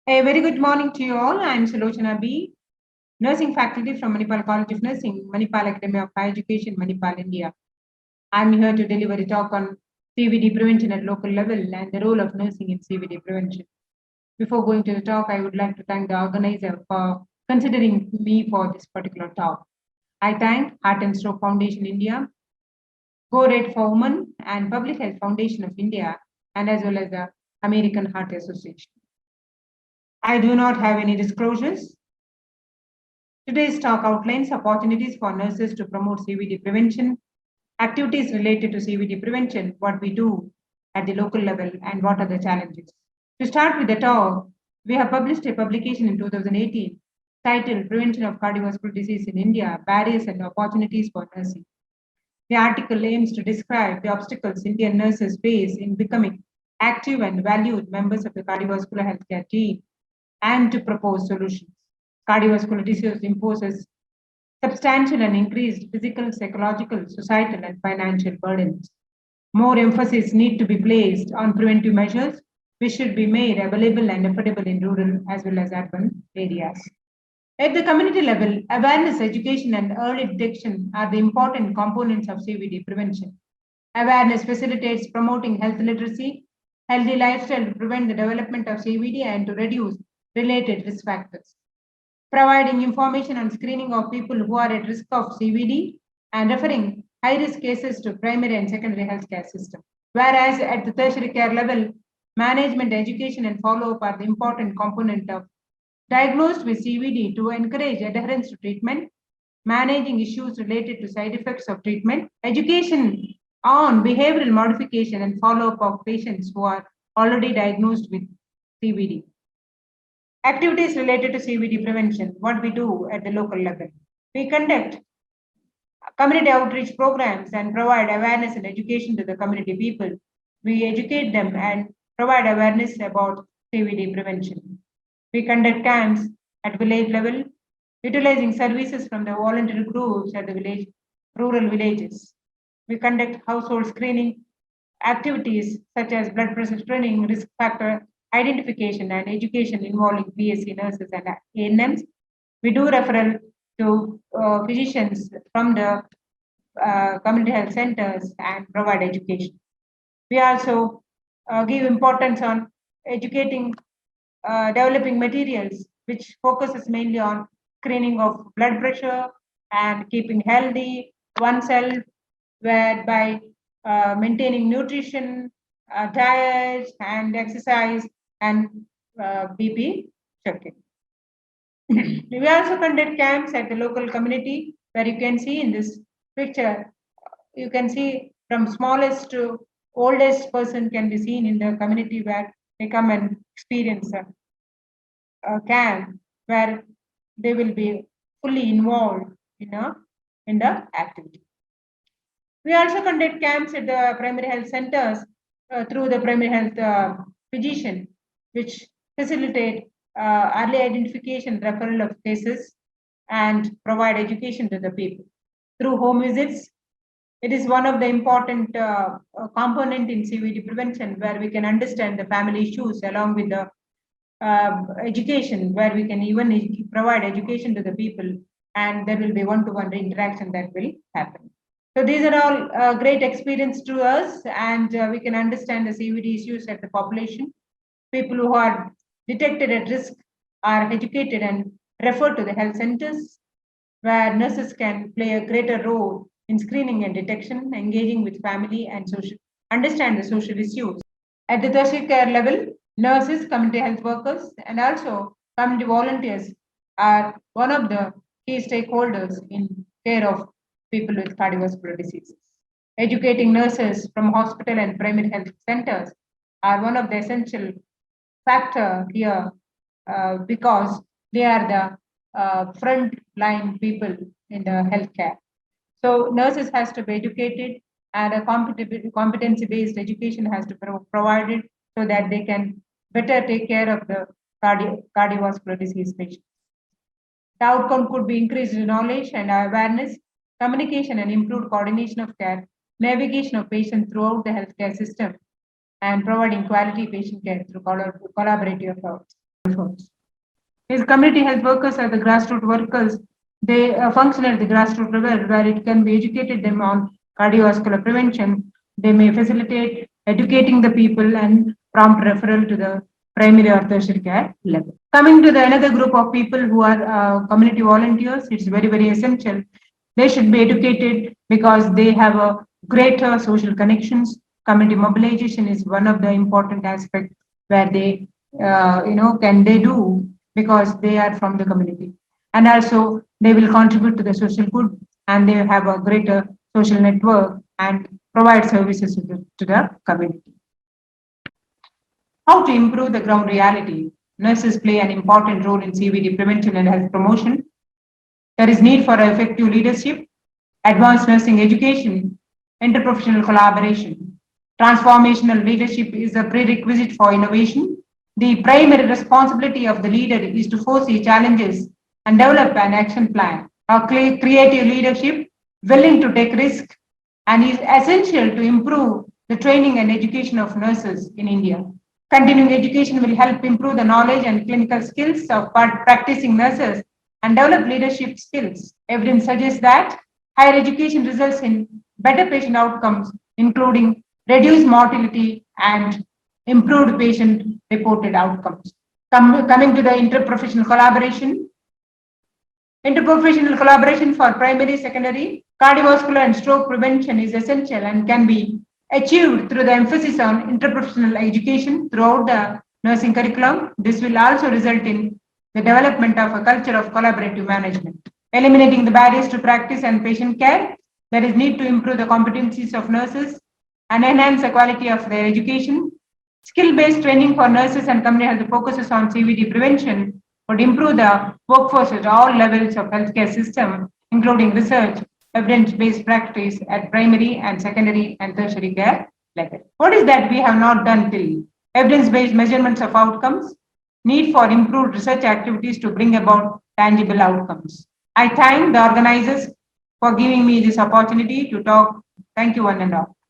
A very good morning to you all. I am Sulochana B, nursing faculty from Manipal College of Nursing, Manipal Academy of Higher Education, Manipal, India. I am here to deliver a talk on CVD prevention at local level and the role of nursing in CVD prevention. Before going to the talk, I would like to thank the organizer for considering me for this particular talk. I thank Heart and Stroke Foundation India, Go Red for Women, and Public Health Foundation of India, and as well as the American Heart Association. I do not have any disclosures. Today's talk outlines opportunities for nurses to promote CVD prevention, activities related to CVD prevention, what we do at the local level, and what are the challenges. To start with the talk, we have published a publication in 2018 titled Prevention of Cardiovascular Disease in India, Barriers and Opportunities for Nursing. The article aims to describe the obstacles Indian nurses face in becoming active and valued members of the cardiovascular healthcare team and to propose solutions. Cardiovascular disease imposes substantial and increased physical, psychological, societal, and financial burdens. More emphasis need to be placed on preventive measures, which should be made available and affordable in rural as well as urban areas. At the community level, awareness, education, and early detection are the important components of CVD prevention. Awareness facilitates promoting health literacy, healthy lifestyle to prevent the development of CVD and to reduce related risk factors. Providing information on screening of people who are at risk of CVD and referring high-risk cases to primary and secondary healthcare system. Whereas at the tertiary care level, management, education, and follow-up are the important component of diagnosed with CVD to encourage adherence to treatment, managing issues related to side effects of treatment, education on behavioral modification and follow-up of patients who are already diagnosed with CVD. Activities related to CVD prevention, what we do at the local level. We conduct community outreach programs and provide awareness and education to the community people. We educate them and provide awareness about CVD prevention. We conduct camps at village level, utilizing services from the voluntary groups at the rural villages. We conduct household screening activities such as blood pressure screening, risk factor identification, and education involving BSc nurses and ANMs. We do referral to physicians from the community health centers and provide education. We also give importance on educating, developing materials which focuses mainly on screening of blood pressure and keeping healthy oneself, whereby maintaining nutrition, diet, and exercise, and BP checking. We also conduct camps at the local community where you can see in this picture, you can see from smallest to oldest person can be seen in the community where they come and experience a camp where they will be fully involved in the activity. We also conduct camps at the primary health centers through the primary health physician, which facilitate early identification, referral of cases, and provide education to the people. Through home visits, it is one of the important component in CVD prevention where we can understand the family issues along with the education, where we can even provide education to the people, and there will be one-to-one interaction that will happen. So these are all great experience to us, and we can understand the CVD issues at the population. People who are detected at risk are educated and referred to the health centers, where nurses can play a greater role in screening and detection, engaging with family and understand the social issues. At the tertiary care level, nurses, community health workers, and also community volunteers are one of the key stakeholders in care of people with cardiovascular diseases. Educating nurses from hospital and primary health centers are one of the essential factor here because they are the front line people in the healthcare. So nurses has to be educated and a competency-based education has to be provided so that they can better take care of the cardiovascular disease patients. The outcome could be increased knowledge and awareness, communication and improved coordination of care, navigation of patients throughout the healthcare system, and providing quality patient care through collaborative efforts. efforts. His community health workers are the grassroots workers. They function at the grassroots level where it can be educated them on cardiovascular prevention. They may facilitate educating the people and prompt referral to the primary or tertiary care level. Coming to the another group of people who are community volunteers, it's very, very essential. They should be educated because they have a greater social connections. Community mobilization is one of the important aspects where they, can they do because they are from the community. And also they will contribute to the social good and they have a greater social network and provide services to the community. How to improve the ground reality? Nurses play an important role in CVD prevention and health promotion. There is need for effective leadership, advanced nursing education, interprofessional collaboration. Transformational leadership is a prerequisite for innovation. The primary responsibility of the leader is to foresee challenges and develop an action plan. A creative leadership, willing to take risk, and is essential to improve the training and education of nurses in India. Continuing education will help improve the knowledge and clinical skills of practicing nurses and develop leadership skills. Evidence suggests that higher education results in better patient outcomes, including reduced mortality and improved patient reported outcomes. Coming to the interprofessional collaboration. Interprofessional collaboration for primary, secondary, cardiovascular and stroke prevention is essential and can be achieved through the emphasis on interprofessional education throughout the nursing curriculum. This will also result in the development of a culture of collaborative management. Eliminating the barriers to practice and patient care, there is need to improve the competencies of nurses and enhance the quality of their education. Skill-based training for nurses and community health focuses on CVD prevention would improve the workforce at all levels of healthcare system, including research, evidence-based practice at primary and secondary and tertiary care level. What is that we have not done till? Evidence-based measurements of outcomes, need for improved research activities to bring about tangible outcomes. I thank the organizers for giving me this opportunity to talk. Thank you, one and all.